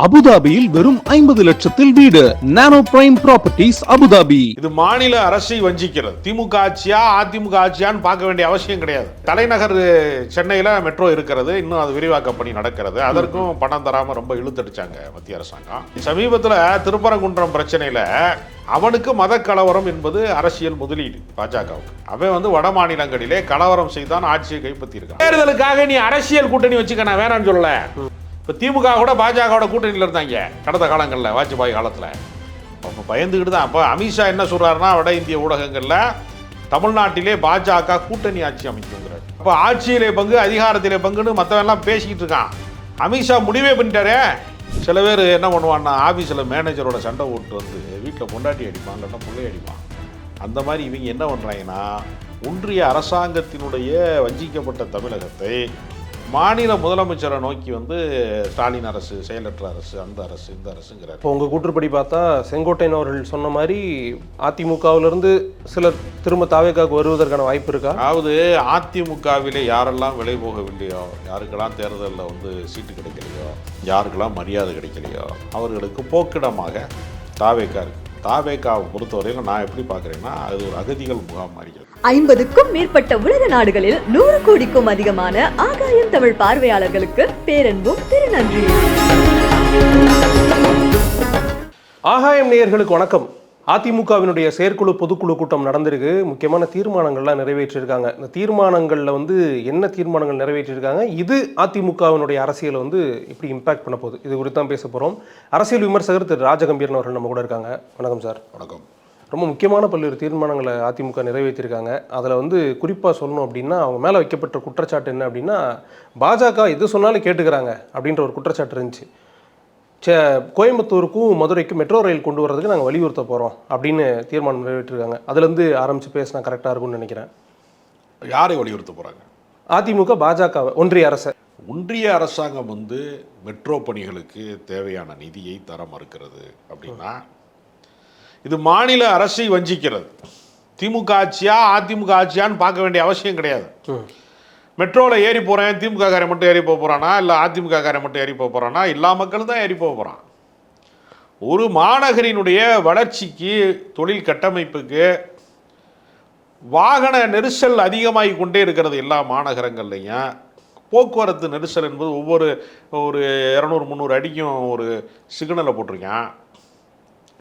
அபுதாபியில் வெறும் 50 லட்சத்தில் வீடு. நானோ பிரைம் ப்ராப்பர்ட்டிஸ் அபுதாபி. இது மாநில அரசை வஞ்சிக்கிறது. திமுக ஆட்சியா அதிமுக ஆட்சியான்னு பார்க்க வேண்டிய அவசியம் கிடையாது. தலைநகர் சென்னையில மெட்ரோ இருக்கிறது, இன்னும் அது விரிவாக்க பணி நடக்கிறது. அதற்கும் பணம் தராம ரொம்ப இழுத்தடிச்சாங்க மத்திய அரசாங்கம். சமீபத்தில் திருப்பரங்குன்றம் பிரச்சனையில அவனுக்கு மத கலவரம் என்பது அரசியல் முதலீடு பாஜகவுக்கு. அவன் வட மாநிலங்களிலே கலவரம் செய்தான் ஆட்சியை கைப்பற்றி இருக்கான். தேர்தலுக்காக நீ அரசியல் கூட்டணி வச்சுக்க நான் வேணான்னு சொல்லல. இப்போ திமுக கூட பாஜகவோட கூட்டணியில் இருந்தாங்க கடந்த காலங்களில், வாஜ்பாய் காலத்தில். அப்போ பயந்துக்கிட்டு தான். அப்போ அமித்ஷா என்ன சொல்கிறாருன்னா, வட இந்திய ஊடகங்களில் தமிழ்நாட்டிலே பாஜக கூட்டணி ஆட்சி அமைக்குங்கிறார். அப்போ ஆட்சியிலே பங்கு அதிகாரத்திலே பங்குன்னு மற்றவெல்லாம் பேசிக்கிட்டு இருக்கான். அமித்ஷா முடிவே பண்ணிட்டாரே. சில பேர் என்ன பண்ணுவான்னா, ஆஃபீஸில் மேனேஜரோட சண்டை ஓட்டு வீட்டில் பொண்டாட்டி அடிப்பான், இல்லைன்னா பிள்ளை அடிப்பான். அந்த மாதிரி இவங்க என்ன பண்ணுறாங்கன்னா, ஒன்றிய அரசாங்கத்தினுடைய வஞ்சிக்கப்பட்ட தமிழகத்தை மாநில முதலமைச்சரை நோக்கி ஸ்டாலின் அரசு, செயலற்ற அரசு, அந்த அரசு, இந்த அரசுங்கிறார். இப்போ உங்கள் கூற்றுப்படி பார்த்தா செங்கோட்டையன் அவர்கள் சொன்ன மாதிரி அதிமுகவிலிருந்து சிலர் திரும்ப தாவேக்காவுக்கு வருவதற்கான வாய்ப்பு இருக்கா? அதாவது அதிமுகவிலே யாரெல்லாம் விலை போகவில்லையோ, யாருக்கெல்லாம் தேர்தலில் சீட்டு கிடைக்கலையோ, யாருக்கெல்லாம் மரியாதை கிடைக்கலையோ, அவர்களுக்கு போக்கிடமாக தாவேக்கா இருக்கு. தாவேக்காவை பொறுத்தவரையில் நான் எப்படி பார்க்குறேன்னா, அது ஒரு அகதிகள் முகாம் மாறிகிறது. 50க்கும் மேற்பட்ட உலக நாடுகளில் 100 கோடிக்கும் அதிகமான ஆகாயம் தமிழ் பார்வையாளர்களுக்கு பேரன்பும் திருநன்றி. ஆகாயம் நேயர்களுக்கு வணக்கம். அதிமுகவினுடைய செயற்குழு பொதுக்குழு கூட்டம் நடந்திருக்கு. முக்கியமான தீர்மானங்கள்லாம் நிறைவேற்றியிருக்காங்க. இந்த தீர்மானங்களில் என்ன தீர்மானங்கள் நிறைவேற்றியிருக்காங்க, இது அதிமுகவினுடைய அரசியலை எப்படி இம்பாக்ட் பண்ண போகுது, இது குறித்து தான் பேச போகிறோம். அரசியல் விமர்சகர் திரு ராஜகம்பீரன் அவர்கள் நம்ம கூட இருக்காங்க. வணக்கம் சார். வணக்கம். ரொம்ப முக்கியமான பல்வேறு தீர்மானங்களை அதிமுக நிறைவேற்றியிருக்காங்க. அதில் குறிப்பாக சொல்லணும் அப்படின்னா, அவங்க மேலே வைக்கப்பட்ட குற்றச்சாட்டு என்ன அப்படின்னா, பாஜக எது சொன்னாலும் கேட்டுக்கிறாங்க அப்படின்ற ஒரு குற்றச்சாட்டு இருந்துச்சு. கோயம்புத்தூருக்கும் மதுரைக்கும் மெட்ரோ ரயில் கொண்டு வரதுக்கு நாங்கள் வலியுறுத்த போகிறோம் அப்படின்னு தீர்மானம் நிறைவேற்றிருக்காங்க. அதுலேருந்து ஆரம்பித்து பேசினா கரெக்டாக இருக்கும்னு நினைக்கிறேன். யாரை வலியுறுத்த போகிறாங்க? அதிமுக, பாஜக, ஒன்றிய அரசு. ஒன்றிய அரசாங்கம் மெட்ரோ பணிகளுக்கு தேவையான நிதியை தர மறுக்கிறது அப்படின்னா, இது மாநில அரசை வஞ்சிக்கிறது. திமுக ஆட்சியா அதிமுக ஆட்சியான்னு பார்க்க வேண்டிய அவசியம் கிடையாது. மெட்ரோவில் ஏறி போகிறேன், திமுக காரை மட்டும் ஏறி போக போகிறானா, இல்லை அதிமுக காரை மட்டும் ஏறி போக போகிறானா, எல்லா மக்களும் தான் ஏறி போக போகிறான். ஒரு மாநகரினுடைய வளர்ச்சிக்கு, தொழில் கட்டமைப்புக்கு வாகன நெரிசல் அதிகமாகி கொண்டே இருக்கிறது. எல்லா மாநகரங்கள்லையும் போக்குவரத்து நெரிசல் என்பது ஒரு 200-300 அடிக்கும் ஒரு சிக்னலை போட்டிருக்கேன்.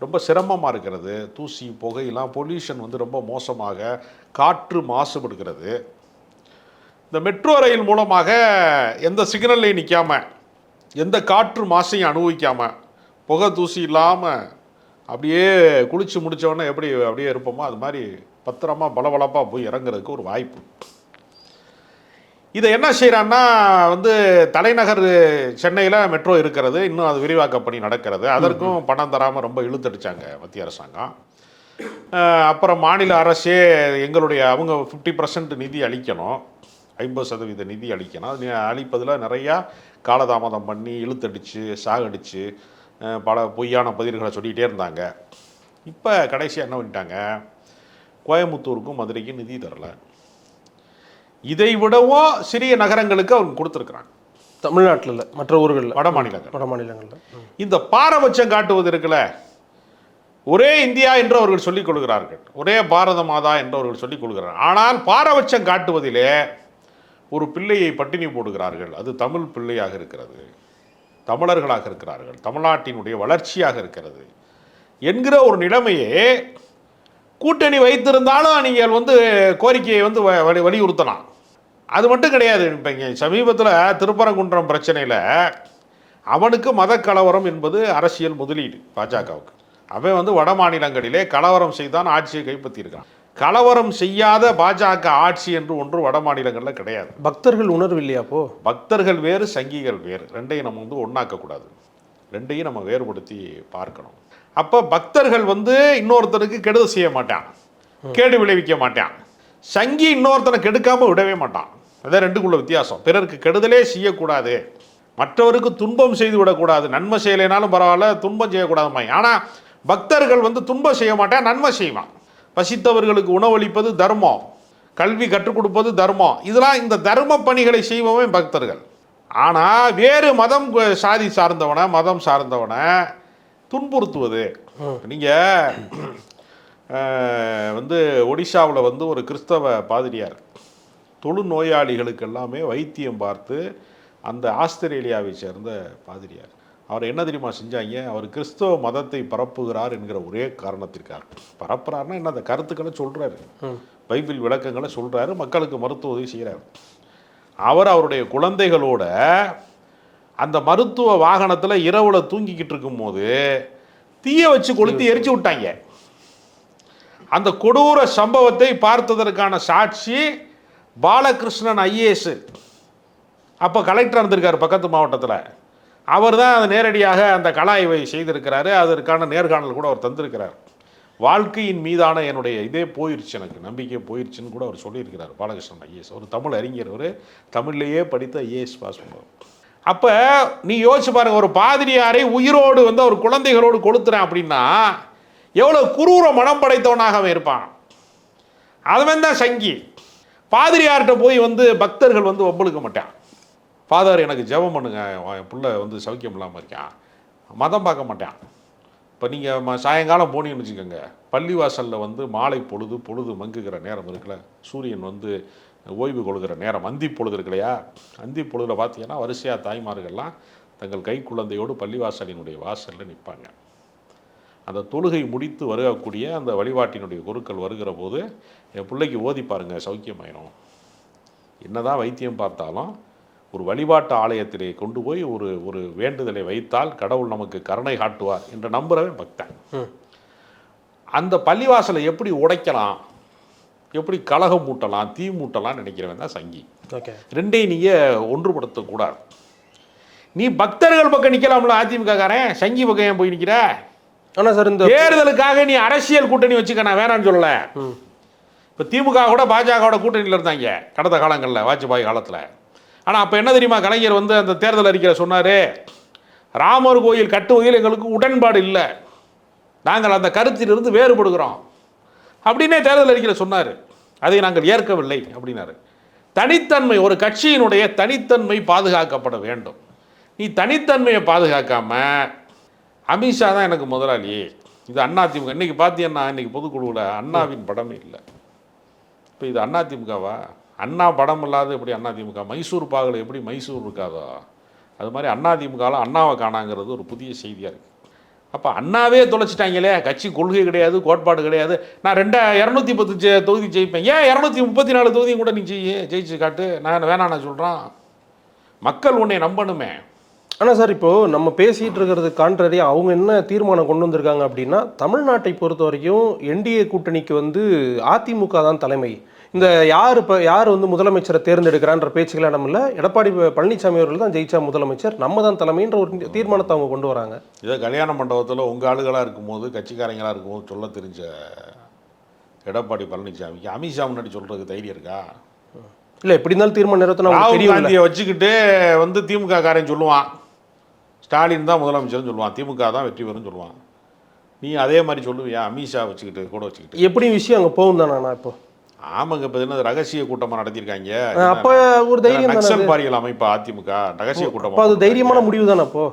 ரொம்ப சிரமமாக இருக்கிறது. தூசி, புகையெல்லாம், பொல்யூஷன் ரொம்ப மோசமாக, காற்று மாசுபடுகிறது. இந்த மெட்ரோ ரயில் மூலமாக எந்த சிக்னல்லையும் நிற்காமல், எந்த காற்று மாசையும் அனுபவிக்காமல், புகை தூசி இல்லாமல் அப்படியே குளித்து முடித்தவொடனே எப்படி அப்படியே இருப்போமோ அது மாதிரி பத்திரமா பளபளப்பாக போய் இறங்குறதுக்கு ஒரு வாய்ப்பு. இதை என்ன செய்கிறான்னா, தலைநகர் சென்னையில் மெட்ரோ இருக்கிறது, இன்னும் அது விரிவாக்க பணி நடக்கிறது. அதற்கும் பணம் தராமல் ரொம்ப இழுத்தடிச்சாங்க மத்திய அரசாங்கம். அப்புறம் மாநில அரசே அவங்க 50% நிதி அளிக்கணும், 50% நிதி அளிக்கணும். அது அளிப்பதில் நிறையா காலதாமதம் பண்ணி, இழுத்தடிச்சு, சாகடிச்சு, பல பொய்யான பதில்களை சொல்லிகிட்டே இருந்தாங்க. இப்போ கடைசியாக என்ன பண்ணிட்டாங்க, கோயம்புத்தூருக்கும் மதுரைக்கும் நிதி தரலை. இதை விடவும் சிறிய நகரங்களுக்கு அவங்க கொடுத்துருக்குறாங்க. தமிழ்நாட்டில் இல்லை, மற்ற ஊர்களில், வட மாநிலங்களில். இந்த பாரபட்சம் காட்டுவது இருக்குல்ல, ஒரே இந்தியா என்று அவர்கள் சொல்லிக் கொள்கிறார்கள், ஒரே பாரத மாதா என்று அவர்கள் சொல்லிக் கொள்கிறார்கள். ஆனால் பாரபட்சம் காட்டுவதிலே ஒரு பிள்ளையை பட்டினி போடுகிறார்கள். அது தமிழ் பிள்ளையாக இருக்கிறது, தமிழர்களாக இருக்கிறார்கள், தமிழ்நாட்டினுடைய வளர்ச்சியாக இருக்கிறது என்கிற ஒரு நிலைமையே கூட்டணி வைத்திருந்தாலும் நீங்கள் கோரிக்கையை வலியுறுத்தலாம். அது மட்டும் கிடையாது. இப்போ இங்கே சமீபத்தில் திருப்பரங்குன்றம் பிரச்சனையில் அவனுக்கு மத கலவரம் என்பது அரசியல் முதலீடு பாஜகவுக்கு. அவன் வட மாநிலங்களிலே கலவரம் செய்தான் ஆட்சியை கைப்பற்றி இருக்கான். கலவரம் செய்யாத பாஜக ஆட்சி என்று ஒன்று வட மாநிலங்களில் கிடையாது. பக்தர்கள் உணர்வு இல்லையாப்போ? பக்தர்கள் வேறு, சங்கிகள் வேறு. ரெண்டையும் நம்ம ஒன்றாக்கக்கூடாது, ரெண்டையும் நம்ம வேறுபடுத்தி பார்க்கணும். அப்போ பக்தர்கள் இன்னொருத்தருக்கு கெடுதல் செய்ய மாட்டான், கேடு விளைவிக்க மாட்டான். சங்கி இன்னொருத்தனை கெடுக்காமல் விடவே மாட்டான். அதான் ரெண்டுக்குள்ள வித்தியாசம். பிறருக்கு கெடுதலே செய்யக்கூடாது, மற்றவருக்கு துன்பம் செய்து விடக்கூடாது. நன்மை செய்யலைனாலும் பரவாயில்ல, துன்பம் செய்யக்கூடாதுமா. ஆனால் பக்தர்கள் துன்பம் செய்ய மாட்டான், நன்மை செய்வான். பசித்தவர்களுக்கு உணவளிப்பது தர்மம், கல்வி கற்றுக் கொடுப்பது தர்மம். இதெல்லாம் இந்த தர்ம பணிகளை செய்பவன் பக்தர்கள். ஆனால் வேறு மதம் சாதி சார்ந்தவனை மதம் சார்ந்தவனை துன்புறுத்துவது. நீங்கள் வந்து ஒடிஷாவில் வந்து ஒரு கிறிஸ்தவ பாதிரியார் தொழுநோயாளிகளுக்கு எல்லாமே வைத்தியம் பார்த்து அந்த ஆஸ்திரேலியாவை சேர்ந்த பாதிரியார் அவர் என்ன தெரியுமா செஞ்சாங்க? அவர் கிறிஸ்தவ மதத்தை பரப்புகிறார் என்கிற ஒரே காரணத்திற்காக. பரப்புறாருன்னா என்ன, அந்த கருத்துக்களை சொல்கிறாரு, பைபிள் விளக்கங்களை சொல்கிறாரு, மக்களுக்கு மருத்துவ உதவி செய்கிறார். அவருடைய குழந்தைகளோட அந்த மருத்துவ வாகனத்தில் இரவில் தூங்கிக்கிட்டு இருக்கும்போது தீயை வச்சு கொளுத்தி எரிச்சு விட்டாங்க. அந்த கொடூர சம்பவத்தை பார்த்ததற்கான சாட்சி பாலகிருஷ்ணன் ஐஏஎஸ், அப்போ கலெக்டர் இருந்திருக்கார் பக்கத்து மாவட்டத்தில். அவர் தான் அதை நேரடியாக அந்த கலாய்வை செய்திருக்கிறாரு. அதற்கான நேர்காணல் கூட அவர் தந்திருக்கிறார். வாழ்க்கையின் மீதான என்னுடைய இதே போயிடுச்சு, எனக்கு நம்பிக்கை போயிடுச்சுன்னு கூட அவர் சொல்லியிருக்கிறார். பாலகிருஷ்ணன் ஐஏஎஸ் ஒரு தமிழ் அறிஞர், ஒரு தமிழ்லேயே படித்த ஐஏஎஸ் பாஸ் பண்ணுவார். அப்போ நீ யோசிச்சு பாருங்க, ஒரு பாதிரியாரை உயிரோடு வந்து அவர் குழந்தைகளோடு கொளுத்துறேன் அப்படின்னா எவ்வளோ குரூர மனம் படைத்தவனாக அவன் இருப்பான். அவன் தான் சங்கி. பாதிரியார்கிட்ட போய் வந்து பக்தர்கள் வந்து ஒப்பளுக்க மாட்டான். ஃபாதர் எனக்கு ஜெபம் பண்ணுங்க, என் பிள்ளை வந்து சௌக்கியம் இல்லாமல் இருக்கான், மதம் பார்க்க மாட்டான். இப்போ நீங்கள் சாயங்காலம் போனீங்கன்னு வச்சுக்கோங்க, பள்ளிவாசலில் வந்து மாலை பொழுது மங்குகிற நேரம் இருக்குல்ல, சூரியன் வந்து ஓய்வு கொள்கிற நேரம், அந்தி பொழுது இருக்கு இல்லையா, அந்தி பொழுதில் பார்த்தீங்கன்னா வரிசையாக தாய்மார்கள்லாம் தங்கள் கை குழந்தையோடு பள்ளிவாசலினுடைய வாசலில் நிற்பாங்க. அந்த தொழுகை முடித்து வருகக்கூடிய அந்த வழிபாட்டினுடைய குருக்கள் வருகிற போது என் பிள்ளைக்கு ஓதி பாருங்க சௌக்கியமாயிரும். என்னதான் வைத்தியம் பார்த்தாலும் ஒரு வழிபாட்டு ஆலயத்திலே கொண்டு போய் ஒரு வேண்டுதலை வைத்தால் கடவுள் நமக்கு கருணை காட்டுவார் என்று நம்புறவன் பக்தன். அந்த பள்ளிவாசலை எப்படி உடைக்கலாம், எப்படி கலகம் மூட்டலாம், தீ மூட்டலாம் நினைக்கிறவன் தான் சங்கி. ரெண்டையும் நீங்கள் ஒன்றுபடுத்தக்கூடாது. நீ பக்தர்கள் பக்கம் நிற்கலாம்ல, அதிமுக காரன் சங்கி பக்கம் ஏன் போய் நிற்கிற? ஆனால் சார் இந்த தேர்தலுக்காக நீ அரசியல் கூட்டணி வச்சுக்க, நான் வேணான்னு சொல்லலை. இப்போ திமுக கூட பாஜகவோட கூட்டணியில் இருந்தாங்க கடந்த காலங்களில், வாஜ்பாய் காலத்தில். ஆனால் அப்போ என்ன தெரியுமா, கலைஞர் வந்து அந்த தேர்தல் அறிக்கையில் சொன்னார், ராமர் கோயில் கட்டுவதில் எங்களுக்கு உடன்பாடு இல்லை, நாங்கள் அந்த கருத்திலிருந்து வேறுபடுகிறோம் அப்படின்னே தேர்தல் அறிக்கையில் சொன்னார். அதை நாங்கள் ஏற்கவில்லை அப்படின்னாரு. தனித்தன்மை, ஒரு கட்சியினுடைய தனித்தன்மை பாதுகாக்கப்பட வேண்டும். நீ தனித்தன்மையை பாதுகாக்காம அமித்ஷா தான் எனக்கு முதலாளி, இது அதிமுக. இன்றைக்கி பார்த்தீங்கன்னா இன்றைக்கி பொதுக்குழுவில் அண்ணாவின் படமே இல்லை. இப்போ இது அதிமுகவா? அண்ணா படம் இல்லாத எப்படி அதிமுக? மைசூர் பாகில் எப்படி மைசூர் இருக்காதோ அது மாதிரி அதிமுகவில் அண்ணாவை காணாங்கிறது ஒரு புதிய செய்தியாக இருக்குது. அப்போ அண்ணாவே தொலைச்சிட்டாங்களே, கட்சி கொள்கை கிடையாது, கோட்பாடு கிடையாது. நான் 210 தொகுதி ஜெயிப்பேன், ஏன் 234 தொகுதியும் கூட நீ ஜெயிச்சு காட்டு, நான் வேணாம் நான் சொல்கிறான். மக்கள் உன்னை நம்பணுமே. ஆனால் சார் இப்போது நம்ம பேசிகிட்டு இருக்கிறது கான்ட்ரரி, அவங்க என்ன தீர்மானம் கொண்டு வந்திருக்காங்க அப்படின்னா, தமிழ்நாட்டை பொறுத்த வரைக்கும் என்டிஏ கூட்டணிக்கு வந்து அதிமுக தான் தலைமை. இந்த யார் வந்து முதலமைச்சரை தேர்ந்தெடுக்கிறான்ற பேச்சுக்கள் இடம் இல்லை. எடப்பாடி பழனிசாமி அவர்கள் தான் ஜெயிச்சா முதலமைச்சர், நம்ம தான் தலைமைன்ற ஒரு தீர்மானத்தை அவங்க கொண்டு வராங்க. இதை கல்யாண மண்டபத்தில் உங்கள் ஆளுகளாக இருக்கும்போது, கட்சிக்காரங்களாக இருக்கும்போது சொல்ல தெரிஞ்ச எடப்பாடி பழனிசாமிக்கு அமித்ஷா முன்னாடி சொல்கிறதுக்கு தைரியம் இருக்கா? இல்லை, எப்படி இருந்தாலும் தீர்மானம் நிறைவேற்றினா ராகுல் காந்தியை வச்சுக்கிட்டு வந்து திமுக காரன் சொல்லுவான் ஸ்டாலின் தான் முதலமைச்சர்னு சொல்லுவான், திமுக தான் வெற்றி பெறும்னு சொல்லுவான். நீ அதே மாதிரி சொல்லுவியா அமித்ஷா வச்சுக்கிட்டு கூட வச்சுக்கிட்டு? எப்படி விஷயம் அங்கே போகும் தானே இப்போ? ஆமாங்க, இப்போ என்ன ரகசிய கூட்டமாக நடத்தியிருக்காங்க. அப்போ ஒரு தைரியம் நக்சல் பாரியல் அமைப்பா அதிமுக ரகசிய கூட்டம், அது தைரியமான முடிவு தானே? அப்போ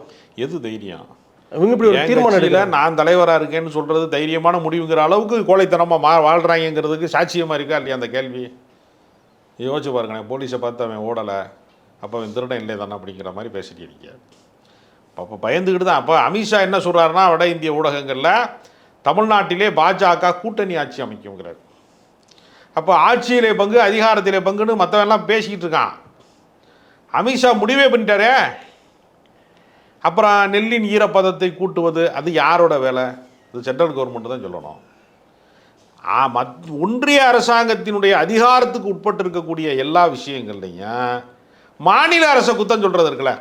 எது தைரியம்? இவங்க இப்படி ஒரு தீர்மானம் எடுக்கல, நான் தலைவராக இருக்கேன்னு சொல்றது தைரியமான முடிவுங்கிற அளவுக்கு கோழைத்தனமாக வாழ்றாங்கிறதுக்கு சாட்சியமாக இருக்கா இல்லையா அந்த கேள்வி? யோசிச்சு பாருங்க. போலீஸை பார்த்து அவன் ஓடலை, அப்போ அவன் திருடன் இல்லை தானே அப்படிங்கிற மாதிரி பேசிட்டு இருக்கீங்க. அப்போ பயந்துக்கிட்டு தான். அப்போ அமித்ஷா என்ன சொல்கிறாருன்னா, வட இந்திய ஊடகங்களில் தமிழ்நாட்டிலே பாஜக கூட்டணி ஆட்சி அமைக்குங்கிறார். அப்போ ஆட்சியிலே பங்கு, அதிகாரத்திலே பங்குன்னு மற்றவெல்லாம் பேசிக்கிட்டு இருக்கான். அமித்ஷா முடிவே பண்ணிட்டாரே. அப்புறம் நெல்லின் ஈரப்பதத்தை கூட்டுவது அது யாரோட வேலை? இது சென்ட்ரல் கவர்மெண்ட் தான் சொல்லணும். ஒன்றிய அரசாங்கத்தினுடைய அதிகாரத்துக்கு உட்பட்டு இருக்கக்கூடிய எல்லா விஷயங்கள்லையும் மாநில அரசை குத்தம் சொல்கிறது இருக்குல்ல.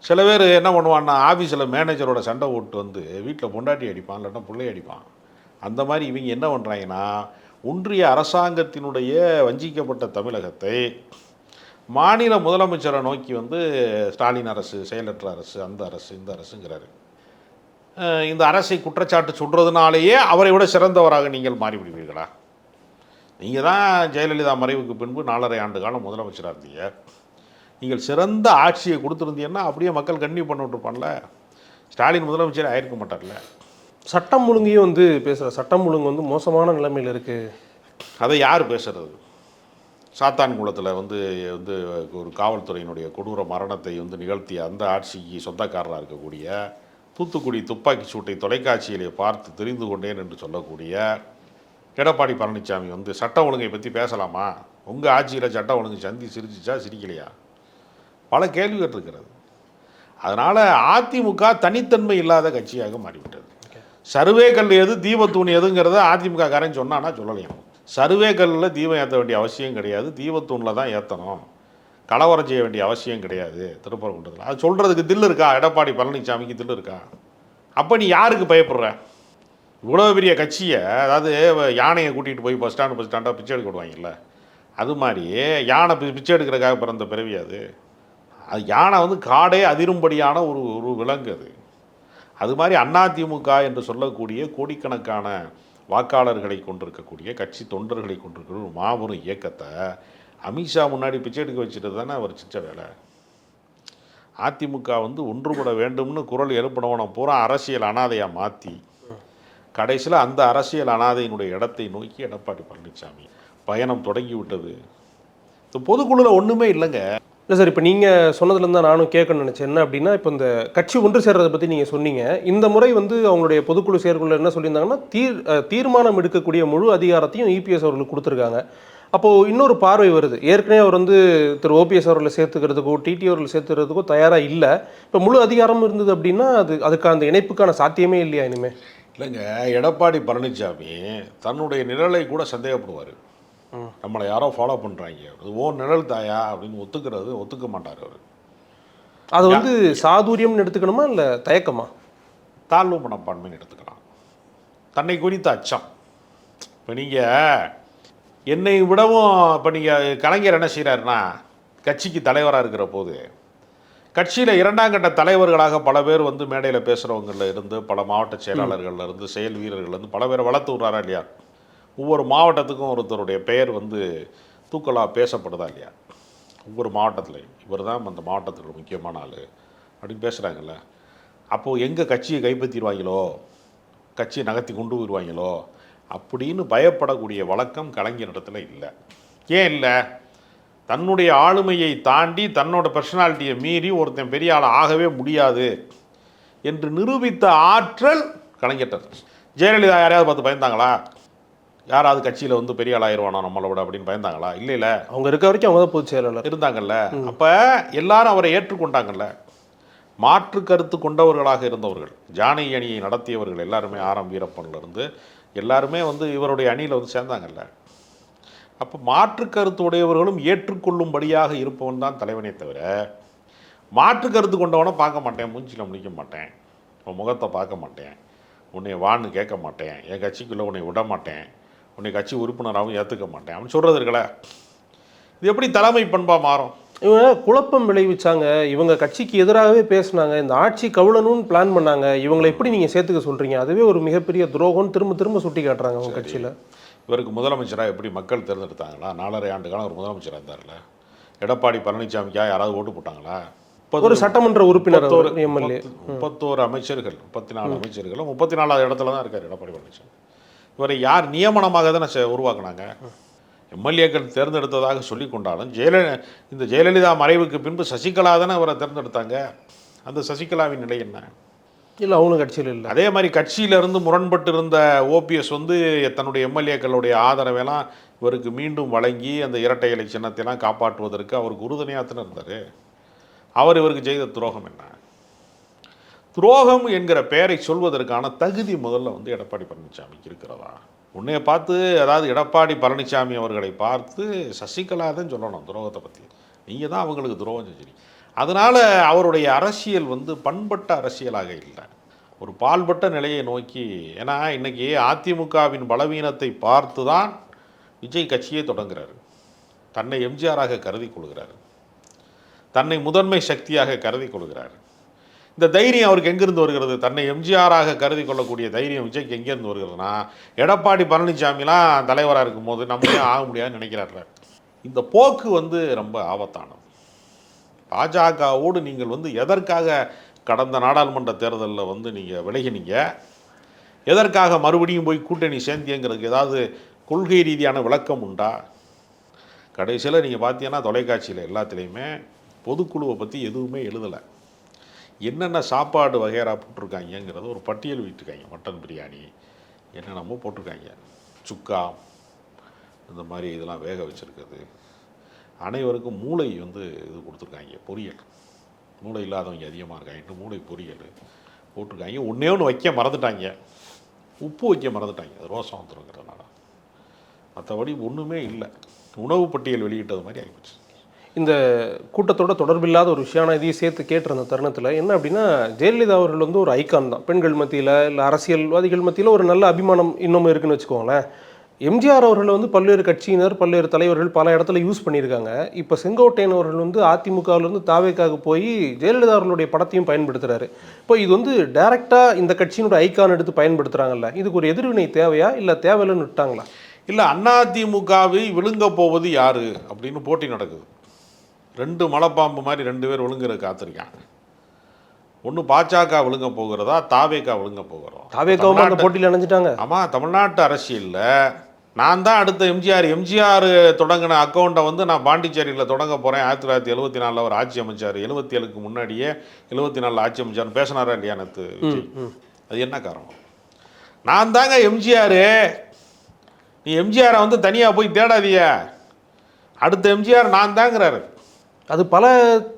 சில பேர் என்ன பண்ணுவான்னா, ஆஃபீஸில் மேனேஜரோட சண்டை ஓட்டு வந்து வீட்டில் பொண்டாட்டி அடிப்பான், இல்லைன்னா பிள்ளை அடிப்பான். அந்த மாதிரி இவங்க என்ன பண்ணுறாங்கன்னா, ஒன்றிய அரசாங்கத்தினுடைய வஞ்சிக்கப்பட்ட தமிழகத்தை மாநில முதலமைச்சரை நோக்கி வந்து ஸ்டாலின் அரசு, செயலற்ற அரசு, அந்த அரசு, இந்த அரசுங்கிறாரு. இந்த அரசை குற்றச்சாட்டு சொல்கிறதுனாலேயே அவரை விட சிறந்தவராக நீங்கள் மாறிவிடுவீர்களா? நீங்கள் தான் ஜெயலலிதா மறைவுக்கு பின்பு 4.5 ஆண்டு காலம் முதலமைச்சராக இருந்தீங்க. நீங்கள் சிறந்த ஆட்சியை கொடுத்துருந்தீங்கன்னா அப்படியே மக்கள் கண்டினியூ பண்ண விட்டுருப்பான்ல. ஸ்டாலின் முதலமைச்சர் ஆயிருக்க மாட்டார்ல. சட்டம் ஒழுங்கையும் வந்து பேசுகிற சட்டம் ஒழுங்கு வந்து மோசமான நிலைமையில் இருக்குது. அதை யார் பேசுறது? சாத்தான்குளத்தில் வந்து வந்து ஒரு காவல்துறையினுடைய கொடூர மரணத்தை வந்து நிகழ்த்திய அந்த ஆட்சிக்கு சொந்தக்காரராக இருக்கக்கூடிய, தூத்துக்குடி துப்பாக்கி சூட்டை தொலைக்காட்சியிலே பார்த்து தெரிந்து கொண்டேன் என்று சொல்லக்கூடிய எடப்பாடி பழனிசாமி வந்து சட்ட ஒழுங்கை பற்றி பேசலாமா? உங்கள் ஆட்சியில் சட்ட ஒழுங்கு சிரிச்சிச்சா சிரிக்கலையா? பல கேள்விகள் இருக்கிறது. அதனால் அதிமுக தனித்தன்மை இல்லாத கட்சியாக மாறிவிட்டது. சர்வே கல் எது தீபத்தூண் எதுங்கிறத அதிமுக காரன் சொன்னான்னா சொல்லலையும். சர்வே கல்லில் தீபம் ஏற்ற வேண்டிய அவசியம் கிடையாது, தீபத்தூணில் தான் ஏற்றணும். கலவரம் செய்ய வேண்டிய அவசியம் கிடையாது திருப்பரங்குன்றத்தில். அது சொல்கிறதுக்கு தில்லு இருக்கா? எடப்பாடி பழனிசாமிக்கு தில்லு இருக்கா? அப்போ நீ யாருக்கு பயப்படுற? இவ்வளோ பெரிய கட்சியை, அதாவது யானையை கூட்டிகிட்டு போய் பஸ் ஸ்டாண்டாக பிச்சை எடுக்க விடுவாங்கல்ல, அது மாதிரி யானை பிச்சை எடுக்கிறதுக்காக பிறந்த பிறவி அது. அது யானை வந்து காடே அதிரும்படியான ஒரு விலங்கு அது. அது மாதிரி அதிமுக என்று சொல்லக்கூடிய கோடிக்கணக்கான வாக்காளர்களை கொண்டிருக்கக்கூடிய கட்சி தொண்டர்களை கொண்டிருக்கிற ஒரு மாபெரும் இயக்கத்தை அமித்ஷா முன்னாடி பிச்சை எடுக்க வச்சுட்டு தானே அவர் சிச்ச வேலை. அதிமுக வந்து ஒன்றுபட வேண்டும்னு குரல் எழுப்பினவனை பூரா அரசியல் அனாதையாக மாற்றி கடைசியில் அந்த அரசியல் அனாதையினுடைய இடத்தை நோக்கி எடப்பாடி பழனிசாமி பயணம் தொடங்கி விட்டது. இந்த பொதுக்குழுவில் ஒன்றுமே இல்லைங்க. இல்லை சார், இப்போ நீங்கள் சொன்னதுலேருந்து தான் நானும் கேட்கணும்னு நினச்சேன். என்ன அப்படின்னா, இப்போ இந்த கட்சி ஒன்று சேர்றதை பற்றி நீங்கள் சொன்னீங்க. இந்த முறை வந்து அவங்களுடைய பொதுக்குழு செயற்குழு என்ன சொல்லியிருந்தாங்கன்னா, தீர்மானம் எடுக்கக்கூடிய முழு அதிகாரத்தையும் இபிஎஸ் அவர்களுக்கு கொடுத்துருக்காங்க. அப்போது இன்னொரு பார்வை வருது. ஏற்கனவே அவர் வந்து திரு ஓபிஎஸ் அவர்களை சேர்த்துக்கிறதுக்கோ டிடி அவர்களை சேர்த்துக்கிறதுக்கோ தயாராக இல்லை. இப்போ முழு அதிகாரம் இருந்தது அப்படின்னா அதுக்கான அந்த இணைப்புக்கான சாத்தியமே இல்லையா இனிமேல்? இல்லைங்க, எடப்பாடி பழனிசாமி தன்னுடைய நிழலை கூட சந்தேகப்படுவார். நம்மளை யாரோ ஃபாலோ பண்ணுறாங்க, அது ஓ நிழல் தாயா அப்படின்னு ஒத்துக்க மாட்டார் அவர். அது வந்து சாதுரியம்னு எடுத்துக்கணுமா இல்லை தயக்கமா? தாழ்வு மனப்பான்மைன்னு எடுத்துக்கலாம். தன்னை குறித்த அச்சம். இப்போ நீங்கள் என்னை விடவும் இப்போ நீங்கள் கலைஞர் என்ன செய்கிறாருன்னா, கட்சிக்கு தலைவராக இருக்கிற போது கட்சியில் இரண்டாம் கட்ட தலைவர்களாக பல பேர் வந்து மேடையில் பேசுகிறவங்களில் இருந்து, பல மாவட்ட செயலாளர்களில் இருந்து, செயல் வீரர்கள்லேருந்து பல பேரை வளர்த்து விட்றாரா இல்லையா? ஒவ்வொரு மாவட்டத்துக்கும் ஒருத்தருடைய பெயர் வந்து தூக்கலாக பேசப்படுதா இல்லையா? ஒவ்வொரு மாவட்டத்துலையும் இவர் தான் அந்த மாவட்டத்தில் முக்கியமான ஆள் அப்படின்னு பேசுகிறாங்கல்ல. அப்போது எங்கே கட்சியை கைப்பற்றிடுவாங்களோ, கட்சியை நகர்த்தி கொண்டு வருவாங்களோ அப்படின்னு பயப்படக்கூடிய வழக்கம் கலைஞரிடத்தில் இல்லை. ஏன் இல்லை? தன்னுடைய ஆளுமையை தாண்டி தன்னோட பர்சனாலிட்டியை மீறி ஒருத்தன் பெரிய ஆள் ஆகவே முடியாது என்று நிரூபித்த ஆற்றல் கலைஞர். ஜெயலலிதா யாரையாவது பார்த்து பயந்தாங்களா? யாராவது கட்சியில் வந்து பெரிய ஆள் ஆயிடுவானோ நம்மளை விட அப்படின்னு பயந்தாங்களா? இல்லை. அவங்க இருக்க வரைக்கும் அவங்க தான் பொதுச் செயலாளர் இருந்தாங்கல்ல. அப்போ எல்லாரும் அவரை ஏற்றுக்கொண்டாங்கல்ல. மாற்று கருத்து கொண்டவர்களாக இருந்தவர்கள், ஜானகி அணியை நடத்தியவர்கள் எல்லாருமே, ஆரம் வீரப்பன்லேருந்து எல்லாருமே வந்து இவருடைய அணியில் வந்து சேர்ந்தாங்கல்ல. அப்போ மாற்று கருத்து உடையவர்களும் ஏற்றுக்கொள்ளும்படியாக இருப்பவன் தான் தலைவனே தவிர, மாற்று கருத்து கொண்டவனை பார்க்க மாட்டேன், மூஞ்சியில் முடிக்க மாட்டேன், உன் முகத்தை பார்க்க மாட்டேன், உன்னை வான்னு கேட்க மாட்டேன், என் கட்சிக்குள்ளே உன்னை விட மாட்டேன், உன்னை கட்சி உறுப்பினராகவும் ஏற்றுக்க மாட்டேன் அப்படின்னு சொல்கிறது இருக்கல. இது எப்படி தலைமை பண்பாக மாறும்? இவங்க குழப்பம் விளைவிச்சாங்க, இவங்க கட்சிக்கு எதிராகவே பேசினாங்க, இந்த ஆட்சி கவுளணும்னு பிளான் பண்ணாங்க, இவங்களை எப்படி நீங்கள் சேர்த்துக்க சொல்கிறீங்க? அதுவே ஒரு மிகப்பெரிய துரோகம்னு திரும்ப திரும்ப சுட்டி காட்டுறாங்க அவங்க கட்சியில். இவருக்கு முதலமைச்சராக எப்படி மக்கள் தேர்ந்தெடுத்தாங்களா? 4.5 ஆண்டு காலம் ஒரு முதலமைச்சராக இருந்தார்ல. எடப்பாடி பழனிசாமிக்காக யாராவது ஓட்டு போட்டாங்களா? ஒரு சட்டமன்ற உறுப்பினர், எம்எல்ஏ, 31 அமைச்சர்கள், 34 அமைச்சர்களும் 34வது இடத்துல தான் இருக்கார் எடப்பாடி பழனிசாமி. இவரை யார் நியமனமாக தானே உருவாக்குனாங்க? எம்எல்ஏக்கள் தேர்ந்தெடுத்ததாக சொல்லி கொண்டாலும் இந்த ஜெயலலிதா மறைவுக்கு பின்பு சசிகலா தானே அவரை தேர்ந்தெடுத்தாங்க. அந்த சசிகலாவின் நிலை என்ன? இல்லை, அவங்களும் கட்சியில் இல்லை. அதே மாதிரி கட்சியிலிருந்து முரண்பட்டு இருந்த ஓபிஎஸ் வந்து தன்னுடைய எம்எல்ஏக்களுடைய ஆதரவெல்லாம் இவருக்கு மீண்டும் வழங்கி அந்த இரட்டை இலை சின்னத்தையெல்லாம் காப்பாற்றுவதற்கு அவருக்கு உறுதுணையாகத்தானே இருந்தார். அவர் இவருக்கு செய்த துரோகம் என்ன? துரோகம் என்கிற பெயரை சொல்வதற்கான தகுதி முதல்ல வந்து எடப்பாடி பழனிசாமிக்கு இருக்கிறதா? உன்னைய பார்த்து, அதாவது எடப்பாடி பழனிசாமி அவர்களை பார்த்து சசிகலா தான் சொல்லணும் துரோகத்தை பற்றி. நீங்கள் தான் அவங்களுக்கு துரோகம் செஞ்சீங்க. அதனால் அவருடைய அரசியல் வந்து பண்பட்ட அரசியலாக இல்லை, ஒரு பால்பட்ட நிலையை நோக்கி. ஏன்னா இன்றைக்கி அதிமுகவின் பலவீனத்தை பார்த்து தான் விஜய் கட்சியே தொடங்குகிறார். தன்னை எம்ஜிஆராக கருதி கொள்கிறார், தன்னை முதன்மை சக்தியாக கருதி கொள்கிறார். இந்த தைரியம் அவருக்கு எங்கேருந்து வருகிறது? தன்னை எம்ஜிஆராக கருதி கொள்ளக்கூடிய தைரியம் விஜய்க்கு எங்கேருந்து வருகிறதுனா, எடப்பாடி பழனிசாமிலாம் தலைவராக இருக்கும்போது நம்மளே ஆக முடியாதுன்னு நினைக்கிறார்கள். இந்த போக்கு வந்து ரொம்ப ஆபத்தானது. பாஜகவோடு நீங்கள் வந்து எதற்காக கடந்த நாடாளுமன்ற தேர்தலில் வந்து நீங்கள் விலகினீங்க, எதற்காக மறுபடியும் போய் கூட்டணி சேர்ந்தியங்கிறதுக்கு ஏதாவது கொள்கை ரீதியான விளக்கம் உண்டா? கடைசியில் நீங்கள் பார்த்தீங்கன்னா தொலைக்காட்சியில் எல்லாத்துலேயுமே பொதுக்குழுவை பற்றி எதுவுமே எழுதலை. என்னென்ன சாப்பாடு வகையரா போட்டிருக்காங்கங்கிறத ஒரு பட்டியல் விட்டுருக்காங்க. மட்டன் பிரியாணி என்னென்னமோ போட்டிருக்காங்க, சுக்கா இந்த மாதிரி இதெல்லாம் வேக வச்சுருக்குது. அனைவருக்கும் மூளை வந்து இது கொடுத்துருக்காங்க, பொரியல். மூளை இல்லாதவங்க அதிகமாக இருக்காங்க, மூளை பொரியல் போட்டிருக்காங்க. ஒன்றே ஒன்று வைக்க மறந்துட்டாங்க, உப்பு வைக்க மறந்துட்டாங்க. அது ரோசம் வந்துருங்கிறதுனால. மற்றபடி ஒன்றுமே இல்லை. உணவு பட்டியல் வெளியிட்டது மாதிரி ஆகிப்போச்சு. இந்த கூட்டத்தோட தொடர்பில்லாத ஒரு விஷயம், ஆனால் இதையும் சேர்த்து கேட்டிருந்த தருணத்தில் என்ன அப்படின்னா, ஜெயலலிதா அவர்கள் வந்து ஒரு ஐகான் தான். பெண்கள் மத்தியில், இல்லை அரசியல்வாதிகள் மத்தியில் ஒரு நல்ல அபிமானம் இன்னமும் இருக்குன்னு வச்சுக்கோங்களேன். எம்ஜிஆர் அவர்கள் வந்து பல்வேறு கட்சியினர், பல்வேறு தலைவர்கள் பல இடத்துல யூஸ் பண்ணியிருக்காங்க. இப்போ செங்கோட்டையன் அவர்கள் வந்து அதிமுகவிலேருந்து தாவேக்காக போய் ஜெயலலிதா அவர்களுடைய படத்தையும் பயன்படுத்துகிறாரு. இப்போ இது வந்து டைரெக்டாக இந்த கட்சியினுடைய ஐகான் எடுத்து பயன்படுத்துகிறாங்கல்ல, இதுக்கு ஒரு எதிர்வினை தேவையா இல்லை தேவையில்லைன்னு விட்டாங்களா? இல்லை, அதிமுகவை விழுங்க போவது யாரு அப்படின்னு போட்டி நடக்குது. ரெண்டு மலைப்பாம்பு மாதிரி ரெண்டு பேர் விழுங்குற காத்திருக்காங்க. ஒன்று பாஜக விழுங்க போகிறதா, தாவேக்கா விழுங்க போகிறோம். தாவேக்காவும் அந்த போட்டியில் இணைஞ்சிட்டாங்க. ஆமாம், தமிழ்நாட்டு அரசியலில் நான் தான் அடுத்த எம்ஜிஆர் தொடங்கின அக்கௌண்ட்டை வந்து நான் பாண்டிச்சேரியில் தொடங்க போகிறேன். 1974 அவர் ஆட்சி அமைச்சார். 77க்கு முன்னாடியே 74 ஆட்சி அமைச்சார்னு பேசினாரா இல்லையா நேற்று விஜய்? அது என்ன காரணம்? நான் தாங்க எம்ஜிஆர், நீ எம்ஜிஆரை வந்து தனியாக போய் தேடாதீய, அடுத்த எம்ஜிஆர் நான் தாங்கிறாரு. அது பல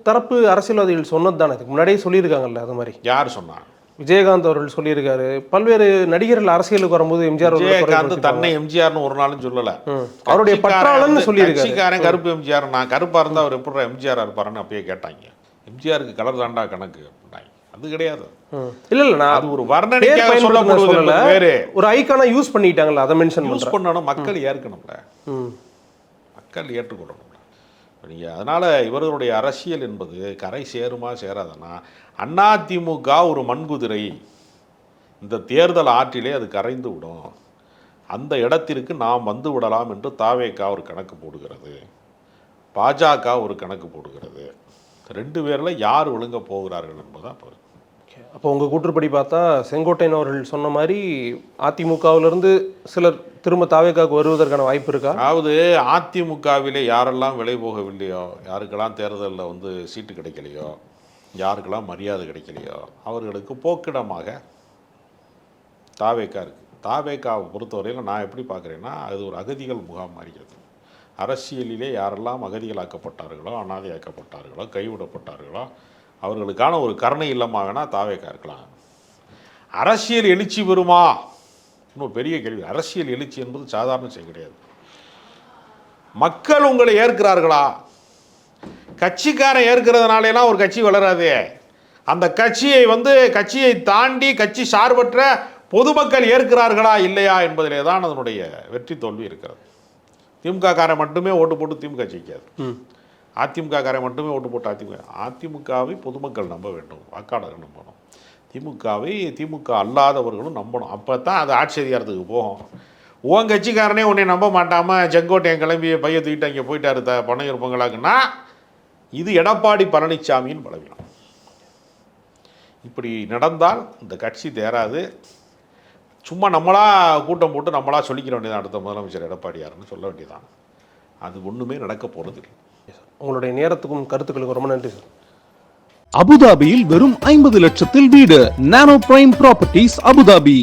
தரப்பு அரசியல்வாதிகள் சொன்னது தானே, இதுக்கு முன்னாடியே சொல்லியிருக்காங்கல்ல. அது மாதிரி யார் சொன்னா? விஜயகாந்த் அவர்கள் சொல்லியிருக்காரு. பல்வேறு நடிகர்கள் அரசியலுக்கு வரும்போது எம்ஜிஆர் விஜயகாந்த் தன்னை எம்ஜிஆர்னு ஒரு நாளும் சொல்லல. அவருடைய பற்றாளன்னு சொல்லியிருக்காரு. கட்சிக்காரன் கருப்பு எம்ஜிஆர், நான் கருப்பா இருந்தா அவர் எப்படி எம்ஜிஆர் இருப்பாருன்னு அப்பயே கேட்டாங்க. எம்ஜிஆருக்கு கலர் தாண்டா கணக்கு அப்படின்னாங்க. அது கிடையாது. இல்ல நான் அது ஒரு வர்ணனைக்காக சொல்லப்படுவது வேறு. ஒரு ஐகானா யூஸ் பண்ணிட்டாங்கல்ல, அதை மென்ஷன் யூஸ் பண்ணணும். மக்கள் ஏற்கணும்ல, மக்கள் ஏற்றுக்கொள்ளணும். நீங்கள் அதனால் இவர்களுடைய அரசியல் என்பது கரை சேருமா சேராதனா, அதிமுக ஒரு மண்குதிரை, இந்த தேர்தல் ஆற்றிலே அது கரைந்து விடும், அந்த இடத்திற்கு நாம் வந்து விடலாம் என்று தாவேக்கா ஒரு கணக்கு போடுகிறது, பாஜக ஒரு கணக்கு போடுகிறது. ரெண்டு பேரில் யார் ஒழுங்க போகிறார்கள் என்பதுதான் பொருள். அப்போ உங்கள் கூற்றுப்படி பார்த்தா செங்கோட்டையன் அவர்கள் சொன்ன மாதிரி அதிமுகவிலிருந்து சிலர் திரும்ப தாவேக்காவுக்கு வருவதற்கான வாய்ப்பு இருக்கா? அதாவது அதிமுகவிலே யாரெல்லாம் விலை போகவில்லையோ, யாருக்கெல்லாம் தேர்தலில் வந்து சீட்டு கிடைக்கலையோ, யாருக்கெல்லாம் மரியாதை கிடைக்கலையோ, அவர்களுக்கு போக்கிடமாக தாவேக்கா இருக்குது. தாவேக்காவை பொறுத்தவரையில் நான் எப்படி பார்க்குறேன்னா, அது ஒரு அகதிகள் முகாம் மாறுகிறது. அரசியலிலே யாரெல்லாம் அகதிகளாக்கப்பட்டார்களோ, அனாதையாக்கப்பட்டார்களோ, கைவிடப்பட்டார்களோ, அவர்களுக்கான ஒரு கருணை இல்லமாக வேணால் தாவேக்கா இருக்கலாம். அரசியல் எழுச்சி பெறுமா? இன்னும் பெரிய கேள்வி. அரசியல் எழுச்சி என்பது சாதாரண விஷயம் கிடையாது. மக்கள் உங்களை ஏற்கிறார்களா? கட்சிக்காரன் ஏற்கிறதுனாலாம் ஒரு கட்சி வளராது. அந்த கட்சியை தாண்டி கட்சி சார்பற்ற பொதுமக்கள் ஏற்கிறார்களா இல்லையா என்பதிலே தான் அதனுடைய வெற்றி தோல்வி இருக்கிறது. திமுக காரன் மட்டுமே ஓட்டு போட்டு திமுக ஜெயிக்காது. அதிமுக காரன் மட்டுமே ஓட்டு போட்டு அதிமுகவை பொதுமக்கள் நம்ப வேண்டும், வாக்காளர்கள் நம்பணும். திமுக அல்லாதவர்களும் நம்பணும். அப்போ தான் அது ஆட்சி அதிகாரத்துக்கு போகும். உன் கட்சிக்காரனே உன்னை நம்ப மாட்டாமல் செங்கோட்டையன் கிளம்பி பைய தூக்கிட்டு அங்கே போயிட்டாரு பனையூர் பொங்கலாக்குன்னா, இது எடப்பாடி பழனிசாமியின் பலவீனம். இப்படி நடந்தால் இந்த கட்சி தேராது. சும்மா நம்மளா கூட்டம் போட்டு நம்மளா சொல்லிக்கிற வேண்டியதான், அடுத்த முதலமைச்சர் எடப்பாடியார்னு சொல்ல வேண்டியதான். அது ஒன்றுமே நடக்க போகிறது இல்லை. உங்களுடைய நேரத்துக்கும் கருத்துக்களுக்கும் ரொம்ப நன்றி சார். அபுதாபியில் வெறும் 50 லட்சத்தில் வீடு. நானோ பிரைம் ப்ராப்பர்ட்டிஸ் அபுதாபி.